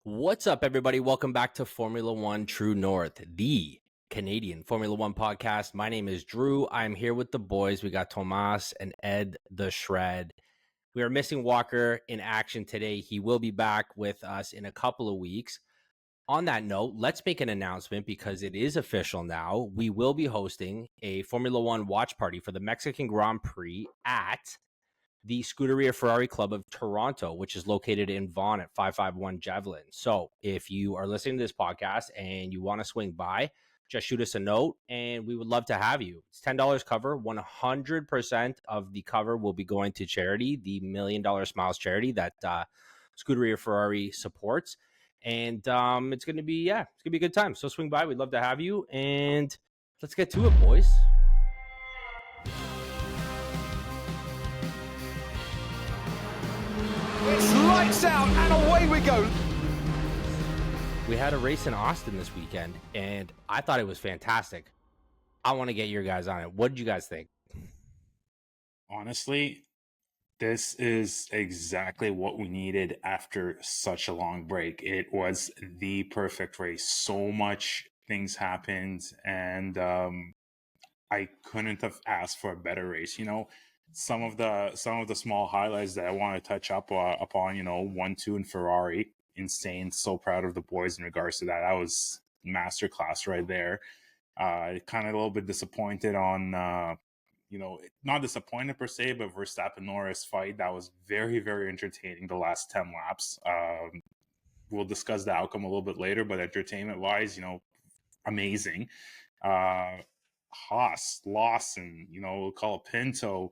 What's up, everybody? Welcome back to Formula One True North, the Canadian Formula One podcast. My name is Drew. I'm here with the boys. We got Tomas and Ed the Shred. We are missing Walker in action today. He will be back with us in a couple of weeks. On that note, let's make an announcement because it is official now. We will be hosting a Formula One watch party for the Mexican Grand Prix at the Scuderia Ferrari Club of Toronto, which is located in Vaughan at 551 Javelin. So if you are listening to this podcast and you want to swing by, just shoot us a note and we would love to have you. It's $10 cover. 100% of the cover will be going to charity, the $1 Million Smiles charity that Scuderia Ferrari supports. And it's going to be, it's going to be a good time. So swing by. We'd love to have you. And let's get to it, boys. It's lights out and away we go. We had a race in Austin this weekend, and I thought it was fantastic. I want to get your guys on it. What did you guys think? Honestly, this is exactly what we needed after such a long break. It was the perfect race. So much things happened, and I couldn't have asked for a better race. Some of the small highlights that I want to touch upon. 1-2 in Ferrari, insane. So proud of the boys in regards to that. That was masterclass right there. Kind of a little bit disappointed on, not disappointed per se, but Verstappen Norris fight. That was very, very entertaining. The last 10 laps. We'll discuss the outcome a little bit later, but entertainment wise, amazing. Haas, Lawson, Colapinto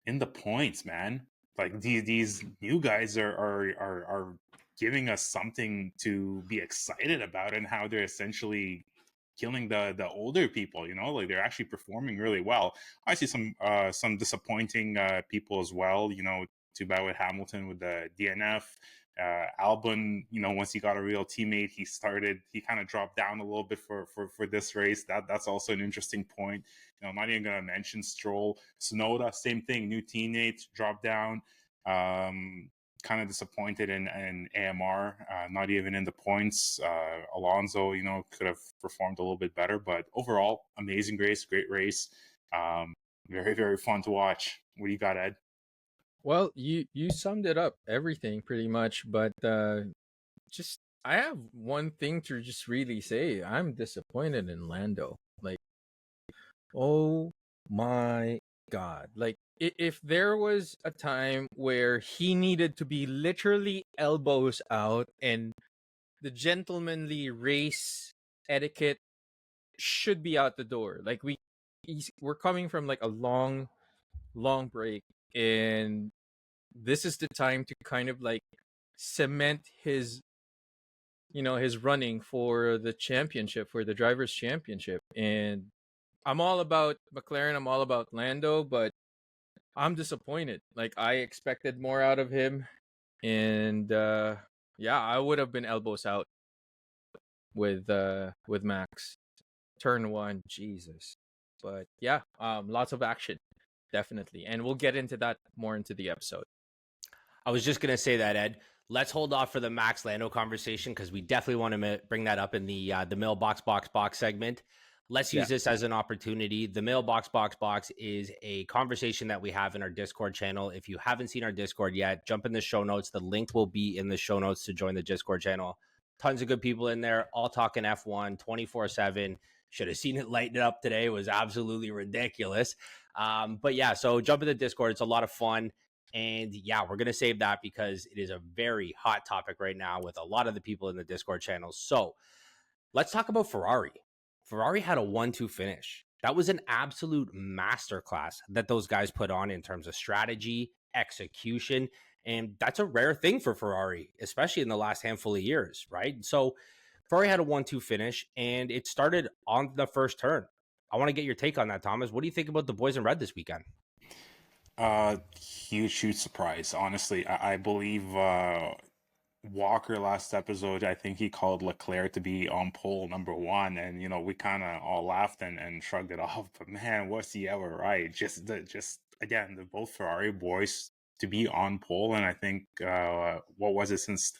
in the points, man. Like these new guys are giving us something to be excited about, and how they're essentially killing the older people. Like they're actually performing really well. I see some disappointing people as well. Too bad with Hamilton with the DNF. Albon, once he got a real teammate, he kind of dropped down a little bit for this race. That's also an interesting point. I'm not even going to mention Stroll. Tsunoda, same thing, new teammate, dropped down. Kind of disappointed in AMR, not even in the points. Alonso, could have performed a little bit better, but overall, amazing race, great race. Very, very fun to watch. What do you got, Ed? Well, you summed it up, everything pretty much, but I have one thing to just really say. I'm disappointed in Lando. Like, oh my God. Like, if there was a time where he needed to be literally elbows out and the gentlemanly race etiquette should be out the door. Like, we're coming from like a long break, and this is the time to kind of like cement his running for the championship, for the drivers' championship. And I'm all about McLaren, I'm all about Lando, but I'm disappointed. Like, I expected more out of him, and I would have been elbows out with Max. Turn 1, Jesus. But yeah, lots of action, definitely, and we'll get into that more into the episode. I was just going to say that, Ed. Let's hold off for the Max Lando conversation because we definitely want to bring that up in the mailbox box segment. Let's use this as an opportunity. The mailbox box is a conversation that we have in our Discord channel. If you haven't seen our Discord yet, jump in the show notes. The link will be in the show notes to join the Discord channel. Tons of good people in there, all talking F1 24/7. Should have seen it lighten up today. It was absolutely ridiculous. But yeah, so jump in the Discord. It's a lot of fun. And yeah, we're going to save that because it is a very hot topic right now with a lot of the people in the Discord channel. So let's talk about Ferrari. Ferrari had a 1-2 finish. That was an absolute masterclass that those guys put on in terms of strategy, execution. And that's a rare thing for Ferrari, especially in the last handful of years, right? So Ferrari had a 1-2 finish, and it started on the first turn. I want to get your take on that, Thomas. What do you think about the boys in red this weekend? Huge surprise. Honestly, I believe Walker last episode, I think he called Leclerc to be on pole number 1, and we kind of all laughed and shrugged it off. But man, was he ever right? Just again, the both Ferrari boys to be on pole, and I think what was it, since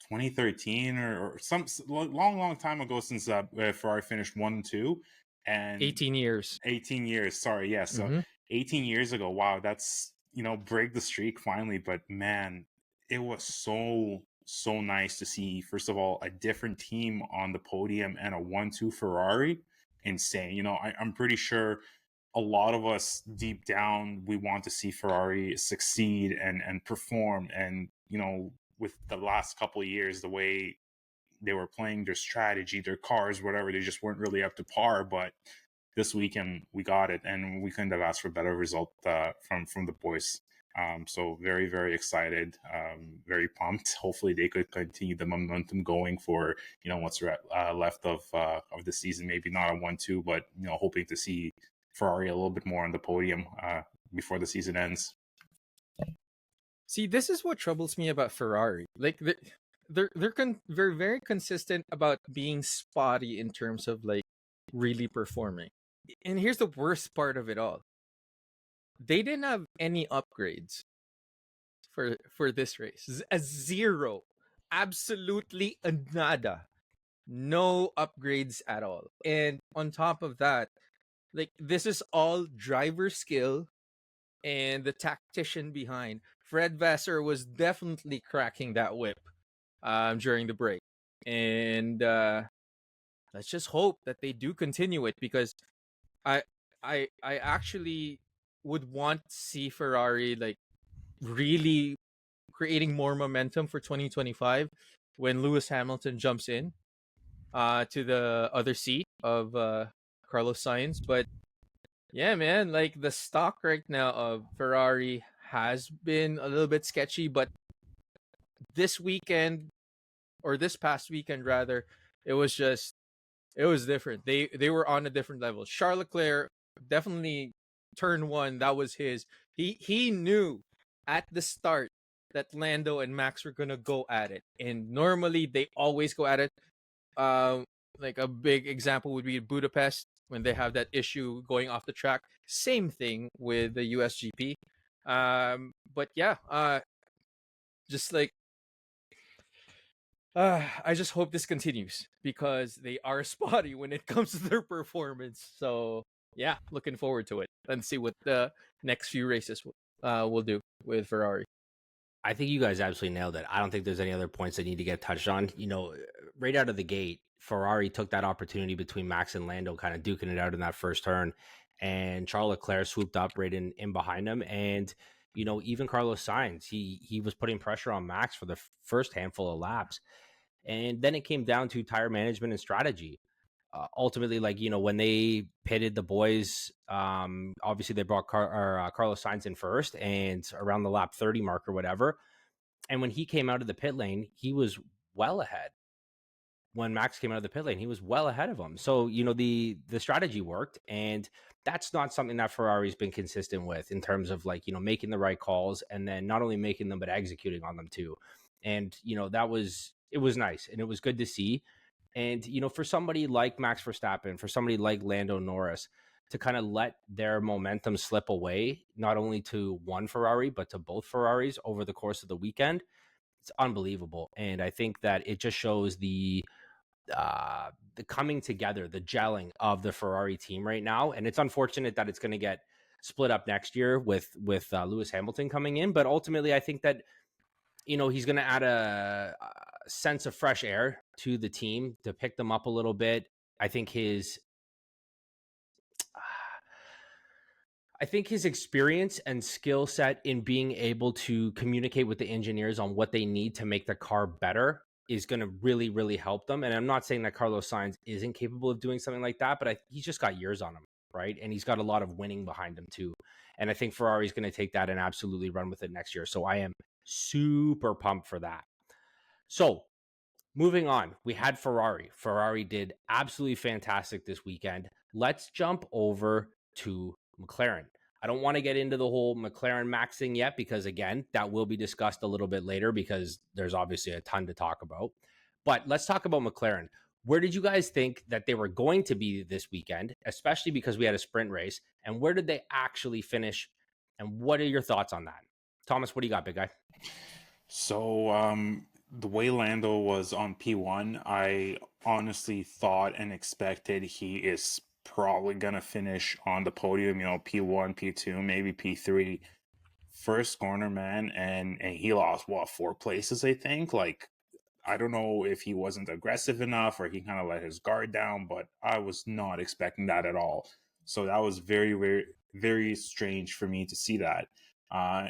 2013 or some long time ago since Ferrari finished 1-2, and 18 years. 18 years. Sorry, yeah. So 18 years ago. Wow, that's break the streak finally. But man, it was so nice to see. First of all, a different team on the podium and a 1-2 Ferrari. Insane. I'm pretty sure a lot of us deep down we want to see Ferrari succeed and perform, and with the last couple of years, the way they were playing their strategy, their cars, whatever, they just weren't really up to par. But this weekend we got it, and we couldn't have asked for a better result from the boys. So very, very excited, very pumped. Hopefully they could continue the momentum going for what's left of the season. Maybe not a 1-2, but hoping to see Ferrari a little bit more on the podium before the season ends. See, this is what troubles me about Ferrari. Like they're very consistent about being spotty in terms of like really performing. And here's the worst part of it all. They didn't have any upgrades for this race. A zero. Absolutely nada. No upgrades at all. And on top of that, like this is all driver skill and the tactician behind. Fred Vassar was definitely cracking that whip during the break. And let's just hope that they do continue it, because I actually would want to see Ferrari like really creating more momentum for 2025 when Lewis Hamilton jumps in to the other seat of Carlos Sainz. But yeah, man, like the stock right now of Ferrari has been a little bit sketchy, but this weekend, or this past weekend rather, it was different. They were on a different level. Charles Leclerc, definitely turn one, that was his. He knew at the start that Lando and Max were gonna go at it, and normally they always go at it. Like a big example would be Budapest, when they have that issue going off the track. Same thing with the USGP. But yeah, just like I just hope this continues, because they are spotty when it comes to their performance. So yeah, looking forward to it and see what the next few races will do with Ferrari. I think you guys absolutely nailed it. I don't think there's any other points that need to get touched on. Right out of the gate, Ferrari took that opportunity between Max and Lando, kind of duking it out in that first turn, and Charles Leclerc swooped up right in behind him. And even Carlos Sainz, he was putting pressure on Max for the first handful of laps, and then it came down to tire management and strategy. Ultimately, like when they pitted the boys, obviously they brought Carlos Sainz in first, and around the lap 30 mark or whatever. And when he came out of the pit lane, he was well ahead. When Max came out of the pit lane, he was well ahead of him. So, the strategy worked, and that's not something that Ferrari's been consistent with in terms of like, making the right calls, and then not only making them, but executing on them too. And, it was nice, and it was good to see. And, for somebody like Max Verstappen, for somebody like Lando Norris, to kind of let their momentum slip away, not only to one Ferrari, but to both Ferraris over the course of the weekend, it's unbelievable. And I think that it just shows the coming together, the gelling of the Ferrari team right now. And it's unfortunate that it's going to get split up next year with Lewis Hamilton coming in. But ultimately, I think that, he's going to add a sense of fresh air to the team to pick them up a little bit. I think his experience and skill set in being able to communicate with the engineers on what they need to make the car better is going to really, really help them. And I'm not saying that Carlos Sainz isn't capable of doing something like that, but he's just got years on him, right? And he's got a lot of winning behind him too. And I think Ferrari's going to take that and absolutely run with it next year. So I am super pumped for that. So moving on, we had Ferrari. Ferrari did absolutely fantastic this weekend. Let's jump over to McLaren. I don't want to get into the whole McLaren Max thing yet, because again, that will be discussed a little bit later, because there's obviously a ton to talk about. But let's talk about McLaren. Where did you guys think that they were going to be this weekend, especially because we had a sprint race? And where did they actually finish? And what are your thoughts on that? Thomas, what do you got, big guy? So the way Lando was on P1, I honestly thought and expected he is probably gonna finish on the podium, P1, P2, maybe P3. First corner, man, and he lost what, 4 places, I think. Like, I don't know if he wasn't aggressive enough or he kind of let his guard down, but I was not expecting that at all. So that was very, very, very strange for me to see that.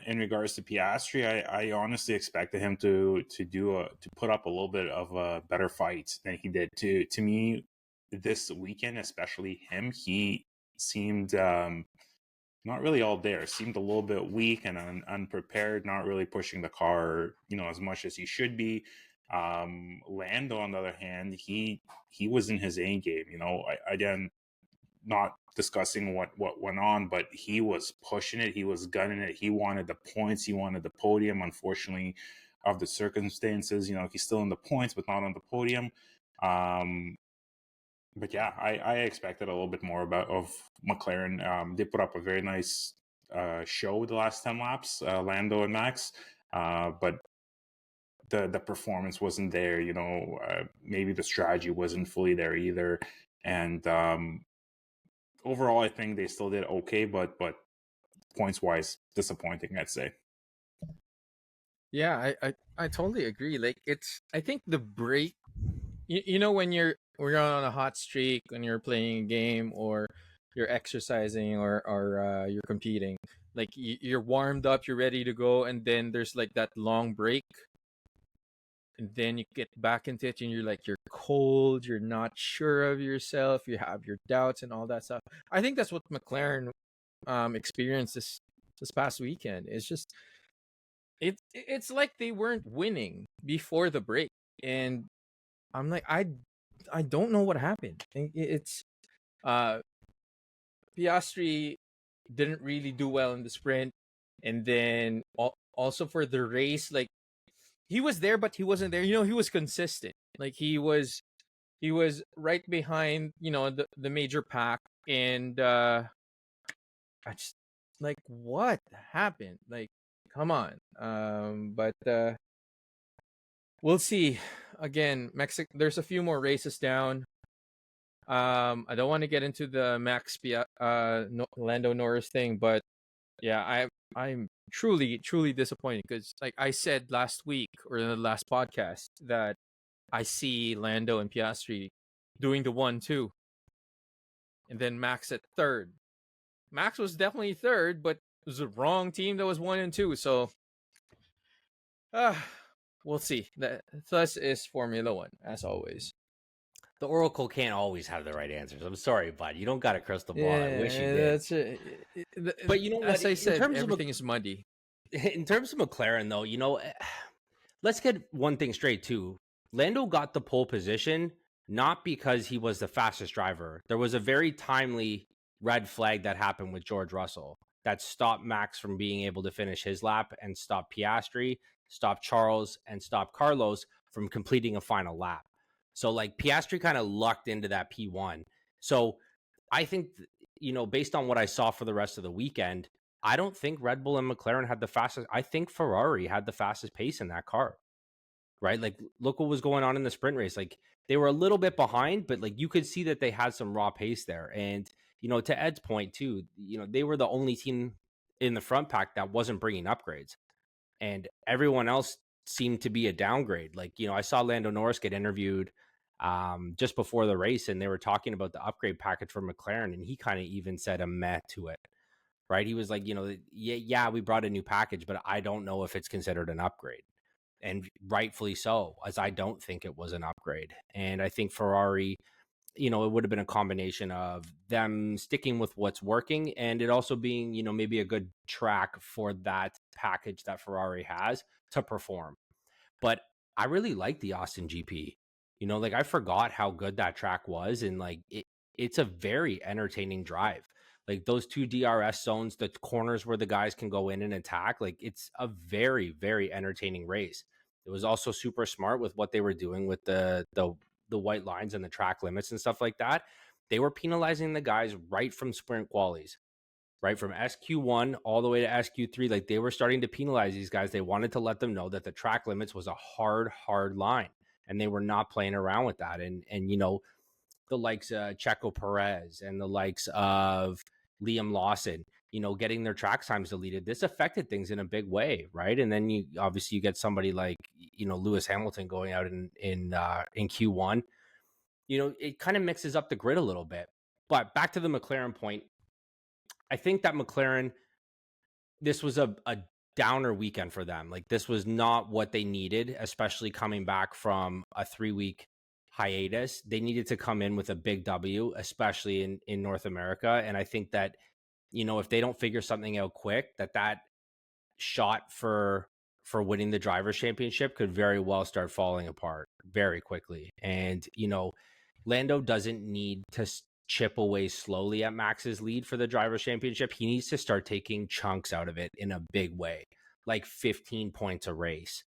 In regards to Piastri, I honestly expected him to put up a little bit of a better fight than he did. To me, this weekend, especially him, he seemed not really all there. Seemed a little bit weak and unprepared, not really pushing the car, as much as he should be. Lando, on the other hand, he was in his A game. Again, not discussing what went on, but he was pushing it. He was gunning it. He wanted the points. He wanted the podium. Unfortunately, of the circumstances, he's still in the points, but not on the podium. But yeah, I expected a little bit more of McLaren. They put up a very nice show the last 10 laps, Lando and Max, but the performance wasn't there. Maybe the strategy wasn't fully there either, and overall, I think they still did okay, but points wise, disappointing, I'd say. Yeah, I totally agree. Like, I think the break, when we're on a hot streak, when you're playing a game or you're exercising or you're competing, like you're warmed up, you're ready to go, and then there's like that long break, and then you get back into it, and you're cold, you're not sure of yourself, you have your doubts and all that stuff. I think that's what McLaren experienced this past weekend. It's just it's like they weren't winning before the break, and I'm like, I don't know what happened. It's Piastri didn't really do well in the sprint, and then also for the race, like he was there, but he wasn't there. He was consistent. Like he was right behind, the major pack, and I just, like, what happened? Like, come on. But we'll see. Again, Mexico. There's a few more races down. I don't want to get into the Lando Norris thing, but yeah, I'm truly disappointed because, like I said last week or in the last podcast, that I see Lando and Piastri doing the 1-2, and then Max at third. Max was definitely third, but it was the wrong team that was 1 and 2. So, we'll see. Thus is Formula One, as always. The Oracle can't always have the right answers. I'm sorry, bud. You don't got a crystal ball. Yeah, I wish you did. That's it. But you know what? As I said, terms everything is muddy. In terms of McLaren, though, let's get one thing straight, too. Lando got the pole position not because he was the fastest driver. There was a very timely red flag that happened with George Russell that stopped Max from being able to finish his lap and stopped Piastri, stopped Charles, and stopped Carlos from completing a final lap. So, like, Piastri kind of lucked into that P1. So I think, based on what I saw for the rest of the weekend, I don't think Red Bull and McLaren had the fastest. I think Ferrari had the fastest pace in that car, right? Like, look what was going on in the sprint race. Like, they were a little bit behind, but like you could see that they had some raw pace there. And, to Ed's point too, they were the only team in the front pack that wasn't bringing upgrades, and everyone else seemed to be a downgrade. Like, I saw Lando Norris get interviewed just before the race, and they were talking about the upgrade package for McLaren, and he kind of even said a meh to it, right? He was like, yeah, we brought a new package, but I don't know if it's considered an upgrade. And rightfully so, as I don't think it was an upgrade. And I think Ferrari, it would have been a combination of them sticking with what's working, and it also being, maybe a good track for that package that Ferrari has to perform. But I really like the Austin GP. Like, I forgot how good that track was, and like it's a very entertaining drive. Like, those two DRS zones, the corners where the guys can go in and attack, like, it's a very, very entertaining race. It was also super smart with what they were doing with the white lines and the track limits and stuff like that. They were penalizing the guys right from sprint qualies. right? From SQ1 all the way to SQ3, like they were starting to penalize these guys. They wanted to let them know that the track limits was a hard line, and they were not playing around with that. And the likes of Checo Perez and the likes of Liam Lawson, getting their track times deleted. This affected things in a big way, right? And then you get somebody like Lewis Hamilton going out in Q1. It kind of mixes up the grid a little bit. But back to the McLaren point, I think that McLaren, this was a downer weekend for them. Like this was not what they needed, especially coming back from a 3-week hiatus. They needed to come in with a big W, especially in North America. And I think that, if they don't figure something out quick, that shot for winning the drivers' championship could very well start falling apart very quickly. And, Lando doesn't need to chip away slowly at Max's lead for the drivers' championship. He needs to start taking chunks out of it in a big way, like 15 points a race.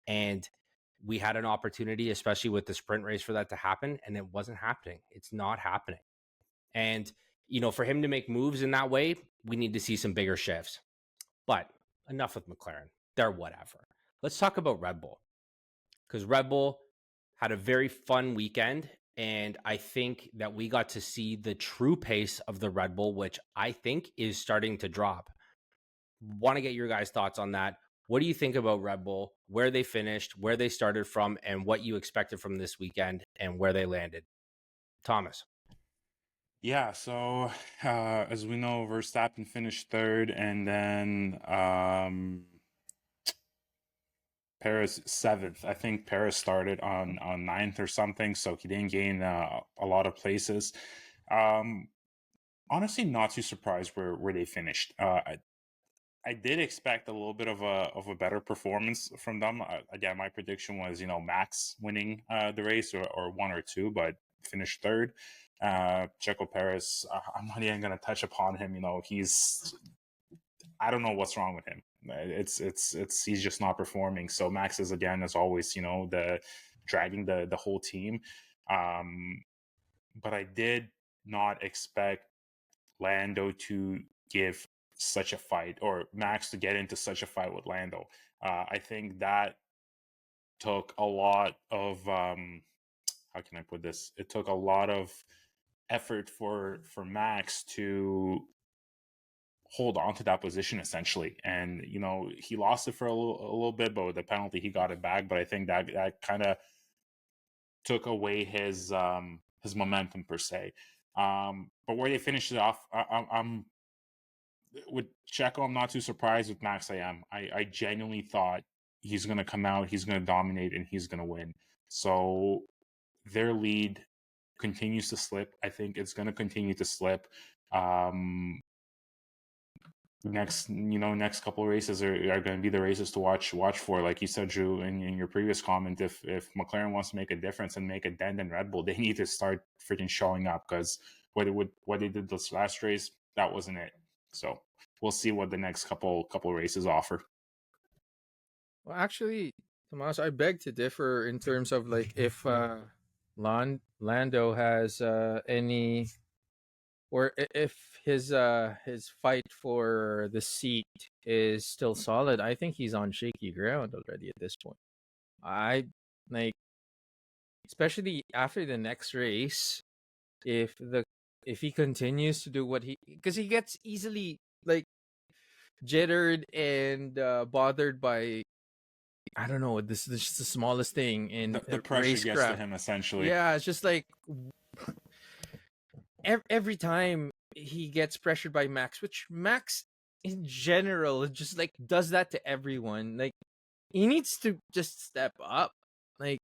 And we had an opportunity, especially with the sprint race, for that to happen, and it wasn't happening. It's not happening. And, for him to make moves in that way, we need to see some bigger shifts. But enough with McLaren. They're whatever. Let's talk about Red Bull, because Red Bull had a very fun weekend, and I think that we got to see the true pace of the Red Bull, which I think is starting to drop. Want to get your guys' thoughts on that. What do you think about Red Bull, where they finished, where they started from, and what you expected from this weekend and where they landed? Thomas. Yeah, so as we know, Verstappen finished third, and then Perez seventh. I think Perez started on ninth or something, so he didn't gain a lot of places. Honestly, not too surprised where they finished. I did expect a little bit of a better performance from them. Again, my prediction was Max winning the race or one or two, but finished third. Checo Perez, I'm not even going to touch upon him. I don't know what's wrong with him. He's just not performing. So Max is, again, as always, the dragging the whole team. But I did not expect Lando to give such a fight, or Max to get into such a fight with Lando. I think that took a lot of how can I put this? It took a lot of effort for Max to hold on to that position, essentially. And he lost it for a little bit, but with the penalty he got it back. But I think that kind of took away his momentum per se. But where they finished it off, I'm with Checo, I'm not too surprised. With Max, I am. I genuinely thought he's going to come out, he's going to dominate, and he's going to win. So their lead continues to slip. I think it's going to continue to slip. Next couple of races are going to be the races to watch for. Like you said, Drew, in your previous comment, if McLaren wants to make a difference and make a dent in Red Bull, they need to start freaking showing up, because what they did this last race, that wasn't it. So we'll see what the next couple races offer. Well, actually, Tomas, I beg to differ in terms of like if Lando has any, or if his fight for the seat is still solid. I think he's on shaky ground already at this point. I like, especially after the next race, if he continues to do what because he gets easily like jittered and bothered by, I don't know, this is just the smallest thing in the pressure gets to him, essentially. Yeah, it's just like every time he gets pressured by Max, which Max in general just like does that to everyone. Like he needs to just step up. Like,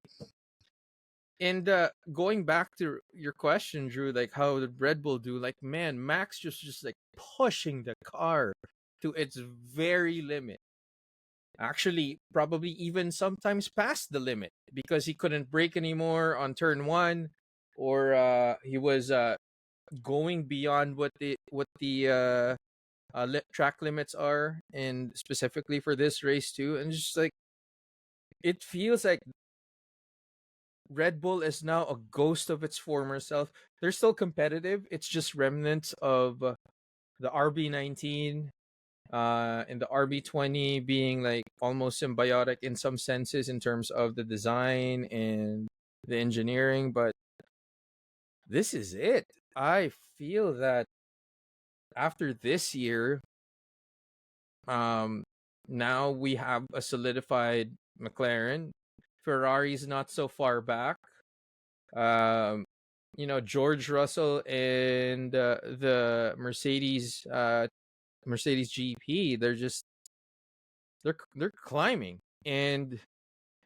and going back to your question, Drew, like how did Red Bull do? Like, man, Max just like pushing the car to its very limit. Actually, probably even sometimes past the limit, because he couldn't brake anymore on turn one, or he was going beyond what the track limits are, and specifically for this race too. And just like, it feels like Red Bull is now a ghost of its former self. They're still competitive. It's just remnants of the RB19 and the RB20 being like almost symbiotic in some senses in terms of the design and the engineering, but this is it. I feel that after this year, now we have a solidified McLaren. Ferrari's not so far back. George Russell and the Mercedes GP, they're climbing, and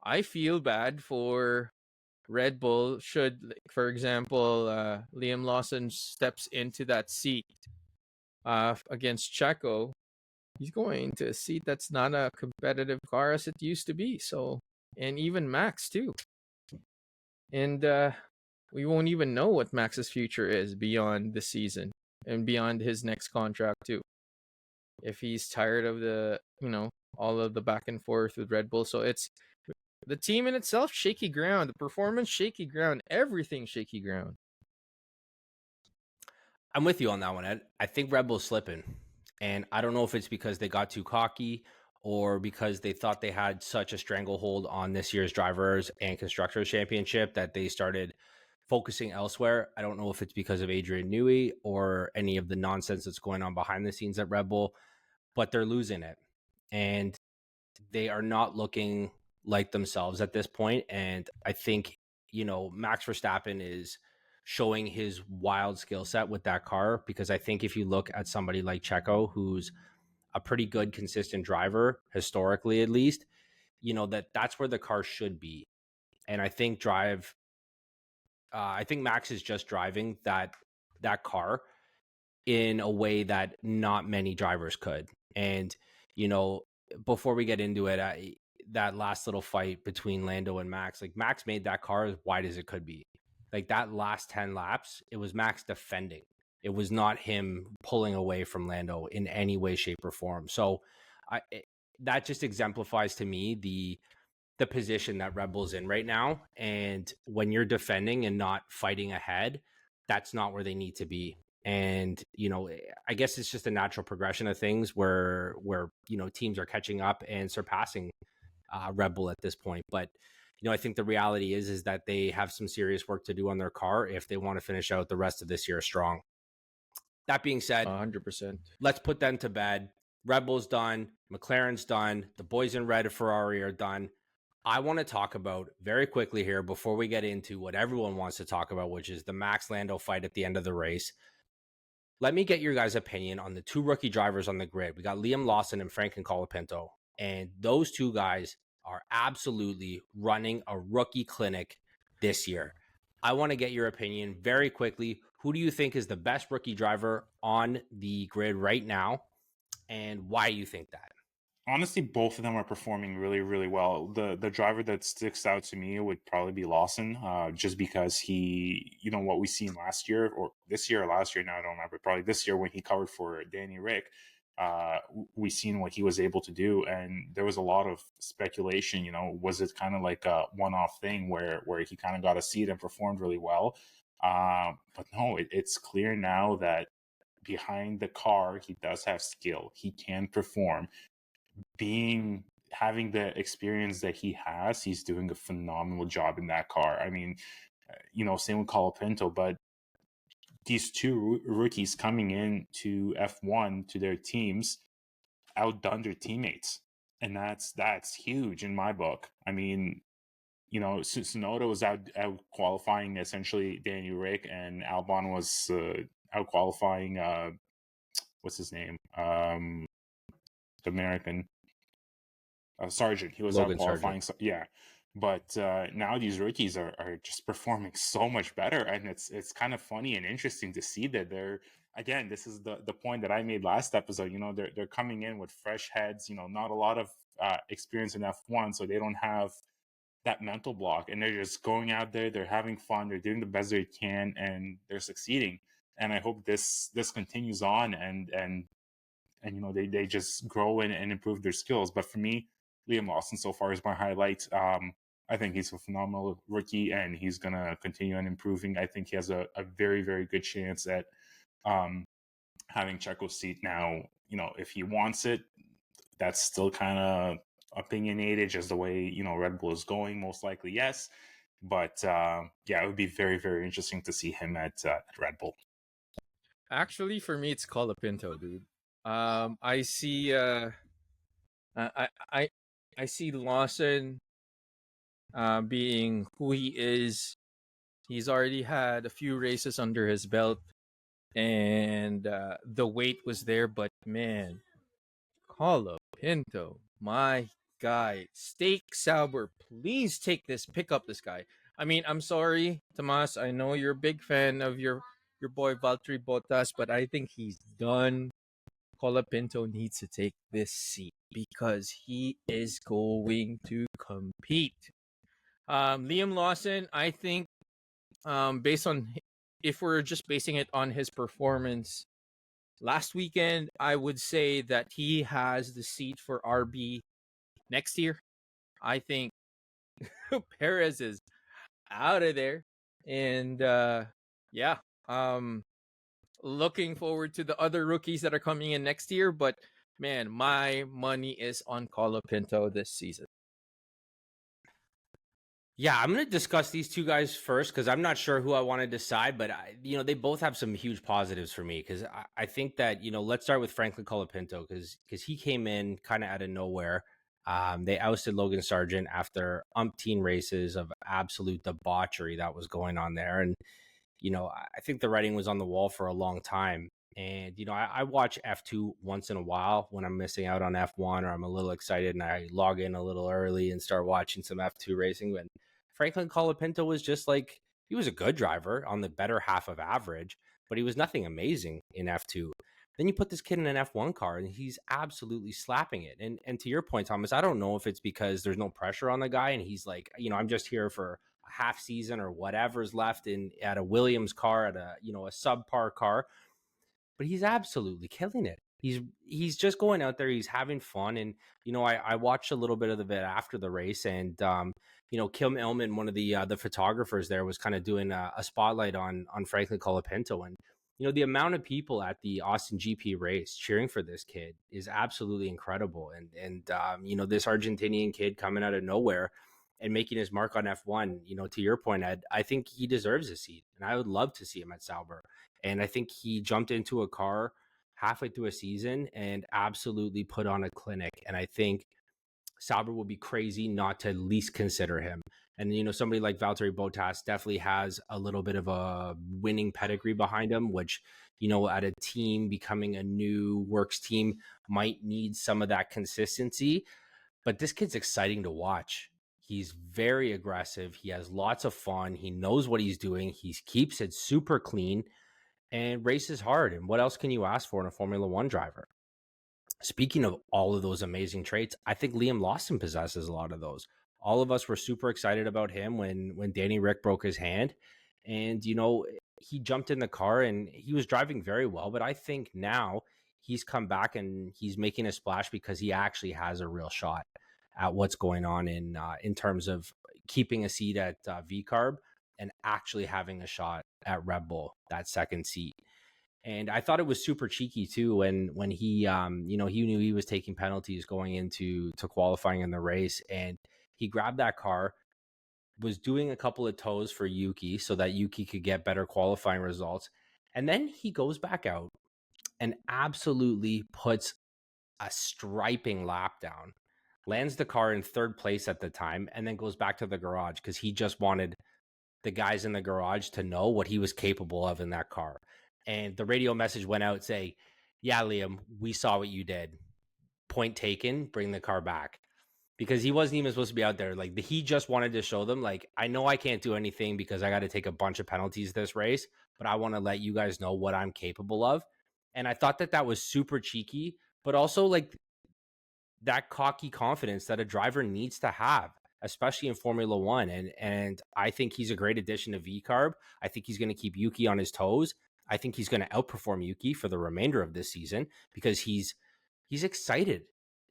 I feel bad for Red Bull should, for example, Liam Lawson steps into that seat against Checo. He's going to a seat that's not a competitive car as it used to be. So, and even Max too. And we won't even know what Max's future is beyond this season and beyond his next contract too. If he's tired of all of the back and forth with Red Bull. So it's the team in itself, shaky ground. The performance, shaky ground. Everything, shaky ground. I'm with you on that one, Ed. I think Red Bull's slipping. And I don't know if it's because they got too cocky or because they thought they had such a stranglehold on this year's Drivers and Constructors Championship that they started focusing elsewhere. I don't know if it's because of Adrian Newey or any of the nonsense that's going on behind the scenes at Red Bull, but they're losing it. And they are not looking like themselves at this point. And I think, Max Verstappen is showing his wild skill set with that car, because I think if you look at somebody like Checo, who's a pretty good, consistent driver, historically at least, that's where the car should be. And I think Max is just driving that car in a way that not many drivers could. And, before we get into it, that last little fight between Lando and Max, like Max made that car as wide as it could be. Like that last 10 laps, it was Max defending. It was not him pulling away from Lando in any way, shape, or form. So that just exemplifies to me the position that Red Bull's in right now. And when you're defending and not fighting ahead, that's not where they need to be. And, I guess it's just a natural progression of things where teams are catching up and surpassing Red Bull at this point. But, I think the reality is that they have some serious work to do on their car if they want to finish out the rest of this year strong. That being said, 100%. Let's put them to bed. Red Bull's done. McLaren's done. The boys in red of Ferrari are done. I want to talk about very quickly here before we get into what everyone wants to talk about, which is the Max Lando fight at the end of the race. Let me get your guys' opinion on the two rookie drivers on the grid. We got Liam Lawson and Franklin Colapinto, and those two guys are absolutely running a rookie clinic this year. I want to get your opinion very quickly. Who do you think is the best rookie driver on the grid right now, and why do you think that? Honestly, both of them are performing really, really well. The driver that sticks out to me would probably be Lawson, just because he, what we seen last year or this year or last year, now I don't remember, probably this year when he covered for Danny Rick, we seen what he was able to do. And there was a lot of speculation, was it kind of like a one-off thing where he kind of got a seat and performed really well? But no, it's clear now that behind the car, he does have skill. He can perform. Having the experience that he has, he's doing a phenomenal job in that car. I mean, same with Colapinto, but these two rookies coming in to F1 to their teams outdone their teammates, and that's huge in my book. I mean, Tsunoda was out qualifying essentially Danny Rick, and Albon was out qualifying what's his name, the American. Sargent. He was Logan out qualifying. Sargent. Yeah. But now these rookies are just performing so much better. And it's kind of funny and interesting to see that they're, again, this is the point that I made last episode, they're coming in with fresh heads, not a lot of experience in F1. So they don't have that mental block, and they're just going out there. They're having fun. They're doing the best they can, and they're succeeding. And I hope this continues on and they just grow and improve their skills. But for me, Liam Lawson so far is my highlight. I think he's a phenomenal rookie, and he's going to continue on improving. I think he has a very, very good chance at having Checo's seat now, if he wants it, that's still kind of opinionated, just the way, Red Bull is going, most likely, yes. But it would be very, very interesting to see him at Red Bull. Actually, for me, it's Colapinto, dude. I see. I see Lawson being who he is. He's already had a few races under his belt, and the weight was there. But man, Colapinto, my guy, Steak Sauber, please pick up this guy. I mean, I'm sorry, Tomas. I know you're a big fan of your boy Valtteri Bottas, but I think he's done. Colapinto needs to take this seat because he is going to compete. Liam Lawson, I think, based on, if we're just basing it on his performance last weekend, I would say that he has the seat for RB next year. I think Perez is out of there. And looking forward to the other rookies that are coming in next year. But man, my money is on Colapinto this season. Yeah, I'm going to discuss these two guys first because I'm not sure who I want to decide, but they both have some huge positives for me because I think that, let's start with Franklin Colapinto because he came in kind of out of nowhere. They ousted Logan Sargent after umpteen races of absolute debauchery that was going on there. And, I think the writing was on the wall for a long time. And, I watch F2 once in a while when I'm missing out on F1 or I'm a little excited and I log in a little early and start watching some F2 racing. But Franklin Colapinto was just like, he was a good driver on the better half of average, but he was nothing amazing in F2. Then you put this kid in an F1 car and he's absolutely slapping it. And to your point, Thomas, I don't know if it's because there's no pressure on the guy and he's like, I'm just here for a half season or whatever's left at a Williams car, at a subpar car. But he's absolutely killing it. He's just going out there. He's having fun. And, I watched a little bit of the bit after the race and, Kim Illman, one of the photographers there, was kind of doing a spotlight on Franklin Colapinto. And, the amount of people at the Austin GP race cheering for this kid is absolutely incredible. And this Argentinian kid coming out of nowhere and making his mark on F1, to your point, Ed, I think he deserves a seat. And I would love to see him at Sauber. And I think he jumped into a car halfway through a season and absolutely put on a clinic. And I think Sauber will be crazy not to at least consider him. And, somebody like Valtteri Bottas definitely has a little bit of a winning pedigree behind him, which, at a team becoming a new works team might need some of that consistency. But this kid's exciting to watch. He's very aggressive. He has lots of fun. He knows what he's doing. He keeps it super clean and races hard. And what else can you ask for in a Formula One driver? Speaking of all of those amazing traits, I think Liam Lawson possesses a lot of those. All of us were super excited about him when Danny Rick broke his hand. And, he jumped in the car and he was driving very well. But I think now he's come back and he's making a splash because he actually has a real shot at what's going on in terms of keeping a seat at VCARB and actually having a shot at Red Bull, that second seat. And I thought it was super cheeky too when he he knew he was taking penalties going into qualifying in the race, and he grabbed that car, was doing a couple of toes for Yuki so that Yuki could get better qualifying results. And then he goes back out and absolutely puts a striping lap down, lands the car in third place at the time, and then goes back to the garage because he just wanted the guys in the garage to know what he was capable of in that car. And the radio message went out saying, yeah, Liam, we saw what you did. Point taken, bring the car back. Because he wasn't even supposed to be out there. Like, he just wanted to show them, like, I know I can't do anything because I got to take a bunch of penalties this race, but I want to let you guys know what I'm capable of. And I thought that was super cheeky, but also, like, that cocky confidence that a driver needs to have, especially in Formula One. And I think he's a great addition to VCARB. I think he's going to keep Yuki on his toes. I think he's going to outperform Yuki for the remainder of this season because he's excited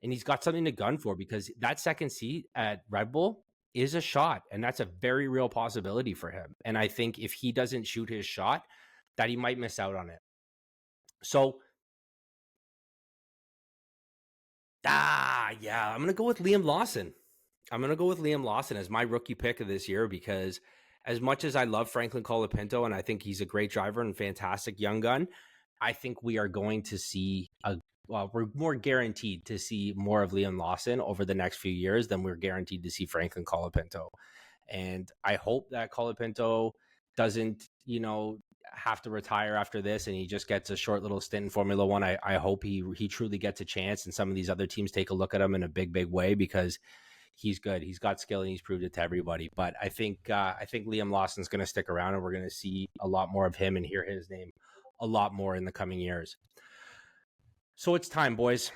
and he's got something to gun for, because that second seat at Red Bull is a shot, and that's a very real possibility for him. And I think if he doesn't shoot his shot, that he might miss out on it. So Yeah, I'm going to go with Liam Lawson. I'm going to go with Liam Lawson as my rookie pick of this year because as much as I love Franklin Colapinto and I think he's a great driver and fantastic young gun, I think we are going to see we're more guaranteed to see more of Liam Lawson over the next few years than we're guaranteed to see Franklin Colapinto. And I hope that Colapinto doesn't, have to retire after this and he just gets a short little stint in Formula One. I hope he truly gets a chance and some of these other teams take a look at him in a big, big way because he's good. He's got skill and he's proved it to everybody. But I think Liam Lawson's going to stick around and we're going to see a lot more of him and hear his name a lot more in the coming years. So it's time, boys.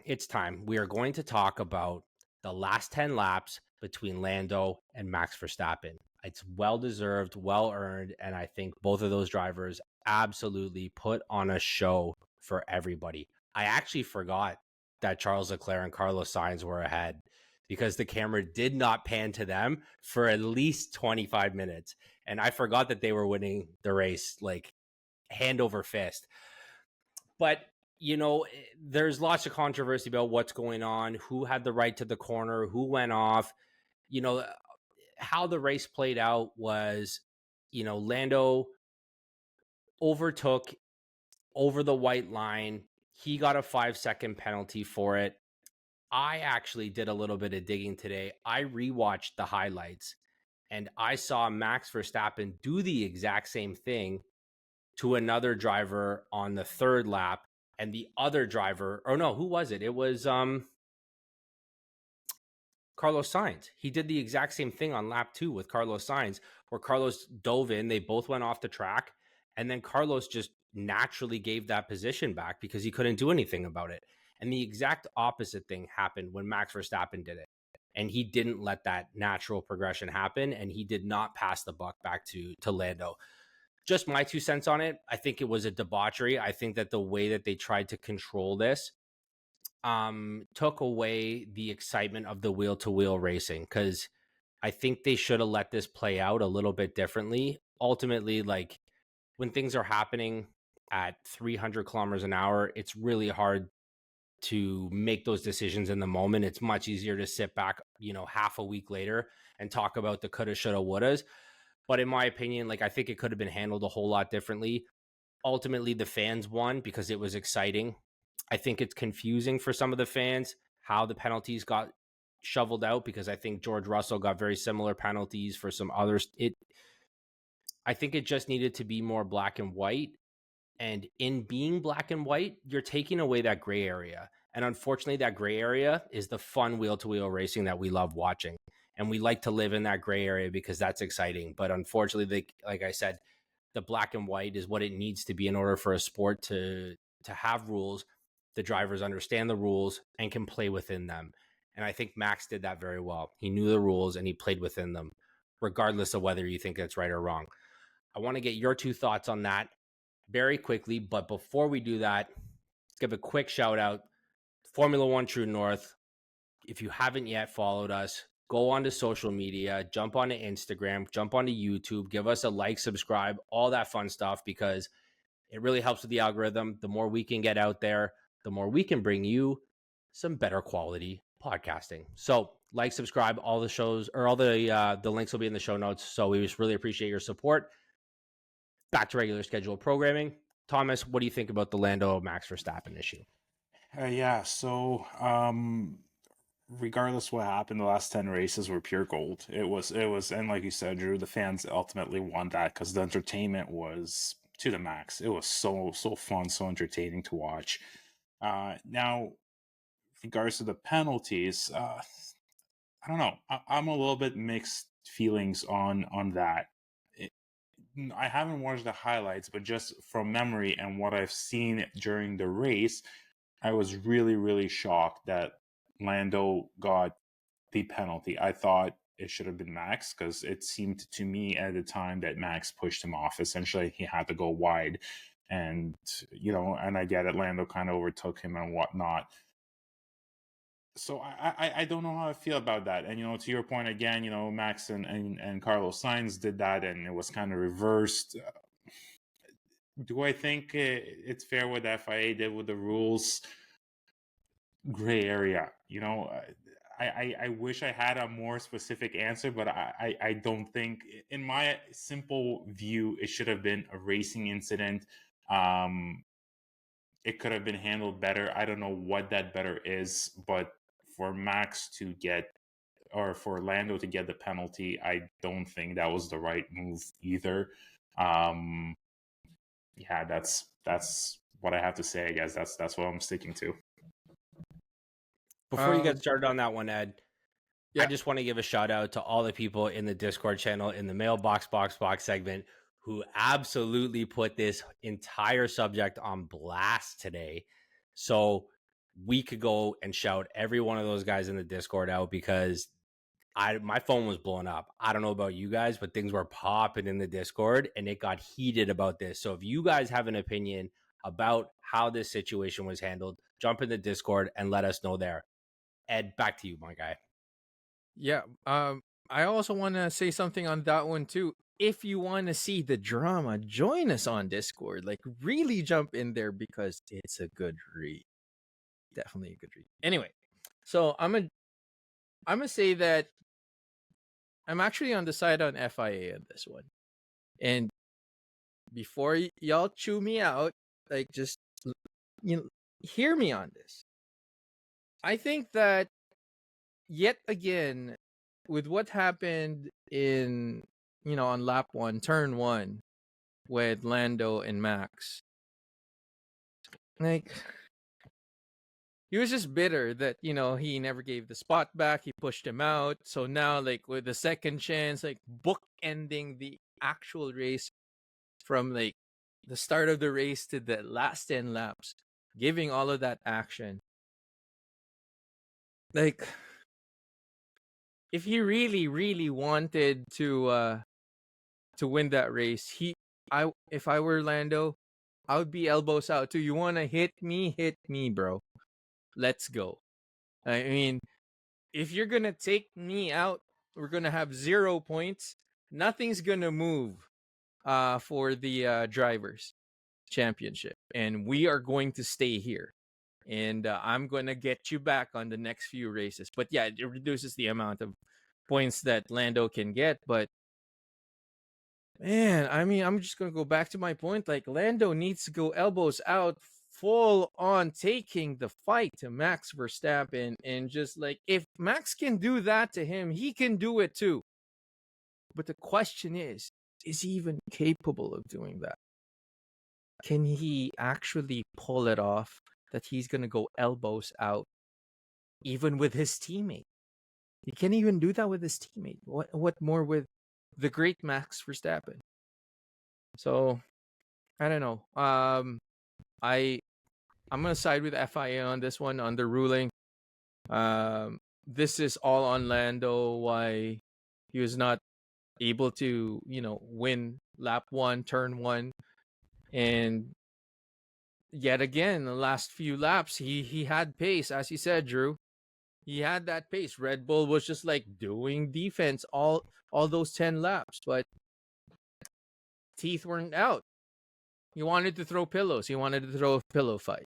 It's time. We are going to talk about the last 10 laps between Lando and Max Verstappen. It's well-deserved, well-earned, and I think both of those drivers absolutely put on a show for everybody. I actually forgot that Charles Leclerc and Carlos Sainz were ahead because the camera did not pan to them for at least 25 minutes. And I forgot that they were winning the race like hand over fist. But there's lots of controversy about what's going on, who had the right to the corner, who went off. How the race played out was, Lando overtook over the white line. He got a 5-second penalty for it. I actually did a little bit of digging today. I rewatched the highlights and I saw Max Verstappen do the exact same thing to another driver on the third lap. And the other driver, or no, who was it? It was Carlos Sainz. He did the exact same thing on lap 2 with Carlos Sainz, where Carlos dove in. They both went off the track. And then Carlos just naturally gave that position back because he couldn't do anything about it. And the exact opposite thing happened when Max Verstappen did it. And he didn't let that natural progression happen. And he did not pass the buck back to Lando. Just my 2 cents on it. I think it was a debauchery. I think that the way that they tried to control this took away the excitement of the wheel-to-wheel racing because I think they should have let this play out a little bit differently. Ultimately, like when things are happening at 300 kilometers an hour, it's really hard to make those decisions in the moment. It's much easier to sit back, half a week later and talk about the coulda, shoulda, wouldas. But in my opinion, I think it could have been handled a whole lot differently. Ultimately, the fans won because it was exciting. I think it's confusing for some of the fans how the penalties got shoveled out because I think George Russell got very similar penalties for some others. I think it just needed to be more black and white. And in being black and white, you're taking away that gray area. And unfortunately, that gray area is the fun wheel-to-wheel racing that we love watching. And we like to live in that gray area because that's exciting. But unfortunately, like I said, the black and white is what it needs to be in order for a sport to have rules. The drivers understand the rules and can play within them. And I think Max did that very well. He knew the rules and he played within them, regardless of whether you think that's right or wrong. I want to get your 2 thoughts on that very quickly. But before we do that, let's give a quick shout out. Formula One True North. If you haven't yet followed us, go onto social media, jump onto Instagram, jump onto YouTube, give us a like, subscribe, all that fun stuff, because it really helps with the algorithm. The more we can get out there, the more we can bring you some better quality podcasting. So like, subscribe, all the shows or all the links will be in the show notes. So we just really appreciate your support. Back to regular scheduled programming. Thomas, what do you think about the Lando Max Verstappen issue? So regardless what happened, the last 10 races were pure gold. It was, and like you said, Drew, the fans ultimately won that because the entertainment was to the max. It was so fun, so entertaining to watch. Now, regards to the penalties, I don't know. I'm a little bit mixed feelings on that. I haven't watched the highlights, but just from memory and what I've seen during the race, I was really, really shocked that Lando got the penalty. I thought it should have been Max because it seemed to me at the time that Max pushed him off. Essentially, he had to go wide. And, and I get it, Lando kind of overtook him and whatnot. So I don't know how I feel about that. And, to your point again, Max and Carlos Sainz did that and it was kind of reversed. Do I think it's fair what the FIA did with the rules? gray area. I wish I had a more specific answer, but I don't think, in my simple view, it should have been a racing incident. It could have been handled better. I don't know what that better is, but for Max to get, or for Lando to get the penalty, I don't think that was the right move either. Yeah, that's what I have to say. I guess that's what I'm sticking to. Before you get started on that one, Ed, Yeah. I just want to give a shout out to all the people in the Discord channel in the mailbox box segment who absolutely put this entire subject on blast today. So we could go and shout every one of those guys in the Discord out, because my phone was blowing up. I don't know about you guys, but things were popping in the Discord and it got heated about this. So if you guys have an opinion about how this situation was handled, jump in the Discord and let us know there. Ed, back to you, my guy. Yeah. I also want to say something on that one too. If you want to see the drama, join us on Discord. Like, really jump in there because it's a good read. Definitely a good read. Anyway, so I'm gonna say that I'm actually on the side on FIA on this one. And before y'all chew me out, like, just hear me on this. I think that yet again, with what happened in on lap 1, turn 1, with Lando and Max, like, he was just bitter that he never gave the spot back. He pushed him out. So now, like, with the second chance, like, bookending the actual race from like the start of the race to the last 10 laps, giving all of that action. Like, if he really, really wanted to win that race, if I were Lando, I would be elbows out too. You want to hit me, bro. Let's go. I mean, if you're gonna take me out, we're gonna have 0 points. Nothing's gonna move for the drivers' championship, and we are going to stay here. And I'm gonna get you back on the next few races. But yeah, it reduces the amount of points that Lando can get. But man, I mean, I'm just gonna go back to my point. Like, Lando needs to go elbows out, full on taking the fight to Max Verstappen, and just like, if Max can do that to him, he can do it too. But the question is he even capable of doing that? Can he actually pull it off, that he's gonna go elbows out even with his teammate? He can't even do that with his teammate. What more with the great Max Verstappen? So I don't know. I'm gonna side with FIA on this one, on the ruling. This is all on Lando, why he was not able to win lap 1, turn 1, and yet again, the last few laps, he had pace, as you said, Drew. He had that pace. Red Bull was just like doing defense all those 10 laps, but teeth weren't out. He wanted to throw pillows. He wanted to throw a pillow fight,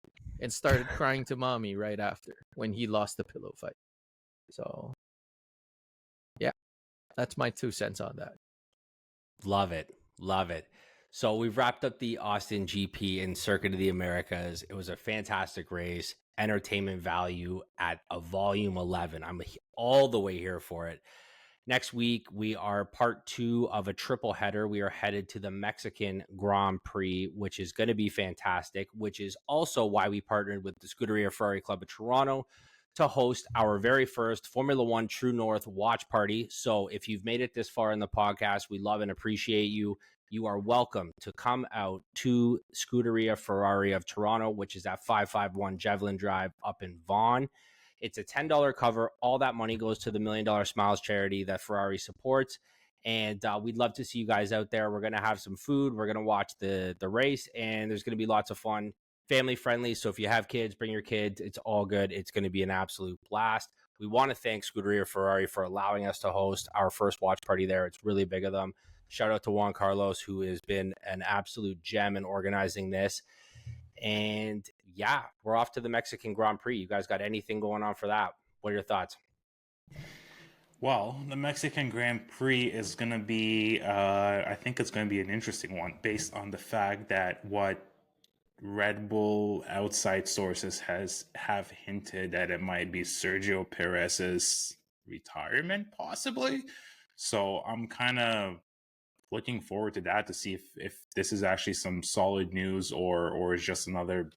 and started crying to mommy right after when he lost the pillow fight. So yeah, that's my 2 cents on that. Love it. So we've wrapped up the Austin GP and Circuit of the Americas. It was a fantastic race. Entertainment value at a volume 11. I'm all the way here for it. Next week, we are part 2 of a triple header. We are headed to the Mexican Grand Prix, which is going to be fantastic, which is also why we partnered with the Scuderia Ferrari Club of Toronto to host our very first Formula One True North watch party. So if you've made it this far in the podcast, we love and appreciate you. You are welcome to come out to Scuderia Ferrari of Toronto, which is at 551 Javelin Drive up in Vaughan. It's a $10 cover. All that money goes to the $1 Million Smiles charity that Ferrari supports. And we'd love to see you guys out there. We're going to have some food. We're going to watch the race, and there's going to be lots of fun, family friendly. So if you have kids, bring your kids. It's all good. It's going to be an absolute blast. We want to thank Scuderia Ferrari for allowing us to host our first watch party there. It's really big of them. Shout out to Juan Carlos, who has been an absolute gem in organizing this. And yeah, we're off to the Mexican Grand Prix. You guys got anything going on for that? What are your thoughts? Well, the Mexican Grand Prix is going to be, I think it's going to be an interesting one based on the fact that what Red Bull outside sources have hinted that it might be Sergio Perez's retirement, possibly. So I'm kind of looking forward to that to see if this is actually some solid news or is just another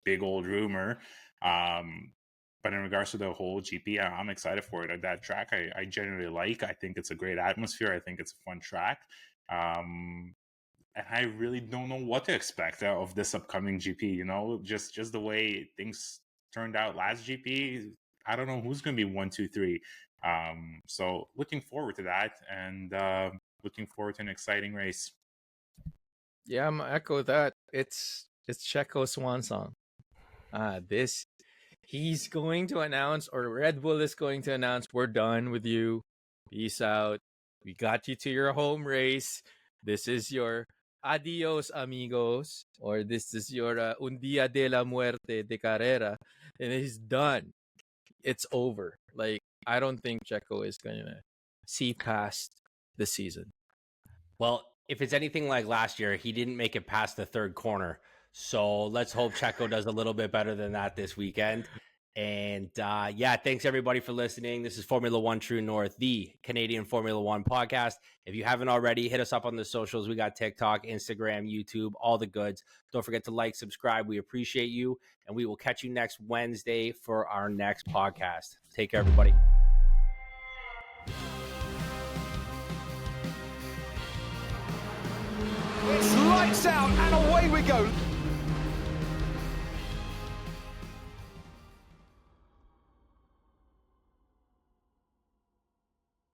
big old rumor. But in regards to the whole GP, I'm excited for it. That track I generally like. I think it's a great atmosphere. I think it's a fun track. And I really don't know what to expect of this upcoming GP. You know, just the way things turned out last GP, I don't know who's going to be 1, 2, 3. So looking forward to that, and looking forward to an exciting race. Yeah, I'm gonna echo that. It's Checo's swan song. He's going to announce, or Red Bull is going to announce, we're done with you. Peace out. We got you to your home race. This is your adios, amigos. Or this is your un día de la muerte de carrera. And he's done. It's over. Like, I don't think Checo is going to see past the season. Well, if it's anything like last year, he didn't make it past the third corner. So let's hope Checo does a little bit better than that this weekend. And yeah, thanks everybody for listening. This is Formula One True North, the Canadian Formula One podcast. If you haven't already, hit us up on the socials. We got TikTok, Instagram, YouTube, all the goods. Don't forget to like, subscribe. We appreciate you. And we will catch you next Wednesday for our next podcast. Take care, everybody. It's lights out and away we go.